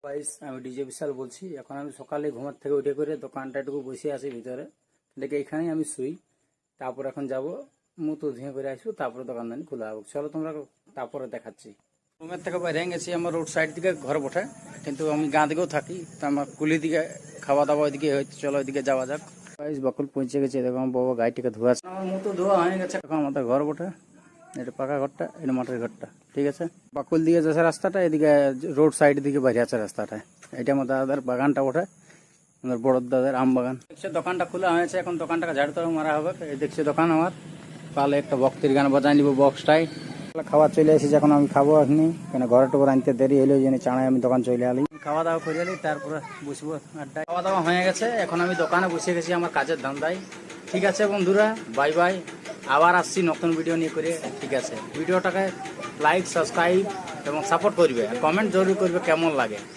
Guys আমি DJ বিশাল বলছি। এখন আমি সকালে ঘুমার থেকে উঠে করে দোকানটা একটু বসে আছি ভিতরে, দেখে এখানেই আমি শুই। তারপর এখন যাব মুতো ধুয়ে করে আসবো, তারপরে দোকানদানি খোলা হবে। চলো তোমরা তারপরে দেখাচ্ছি। রুমের থেকে বাইরে গেছি, আমার রোড সাইড দিকে ঘর বটে, কিন্তু আমি গাঁ দিকেও থাকি, তো আমার কুলি দিকে খাওয়া দাওয়া ওইদিকে হয়েছে। চলো ওইদিকে যাওয়া যাক। গাইস বকুল পৌঁছে গেছে, দেখো আমার বাবা গাড়িটিকে ধোয়া, আমার মুতো ধোয়া হয়ে গেছে। এখন আমাদের ঘর বটে, এটা পাকা ঘরটা, এটা মাটির ঘরটা, ঠিক আছে। বাকুল দিয়ে যাচ্ছে রাস্তাটা, এদিকে রোড সাইড দিকে বাইরে আছে রাস্তাটা। এটা আমার দাদার বাগানটা ওঠে, আমাদের বড় দাদার আম বাগান। দেখছে দোকানটা খোলা হয়েছে, এখন দোকানটাকে ঝাড়ু তাড়ু মারা হবে। এই দেখছে দোকান আমার, পালে একটা ভক্তির গান বাজাই নিব বক্সটাই। খাওয়া চলে এসেছে, এখন আমি খাবো এখনই, কেন ঘরে টোর আনতে দেরি হলো, জন্য চাঁড়াই আমি দোকান চলে আলি। খাওয়া দাওয়া করে আলি, তারপরে বসবো আড্ডায়। খাওয়া দাওয়া হয়ে গেছে, এখন আমি দোকানে বসে গেছি আমার কাজের ধান্দায়। ঠিক আছে বন্ধুরা, বাই বাই। আবার আসছি নতুন ভিডিও নিয়ে করে, ঠিক আছে। ভিডিওটাকে লাইক, সাবস্ক্রাইব এবং সাপোর্ট করবে, কমেন্ট জরুর করবে কেমন লাগে।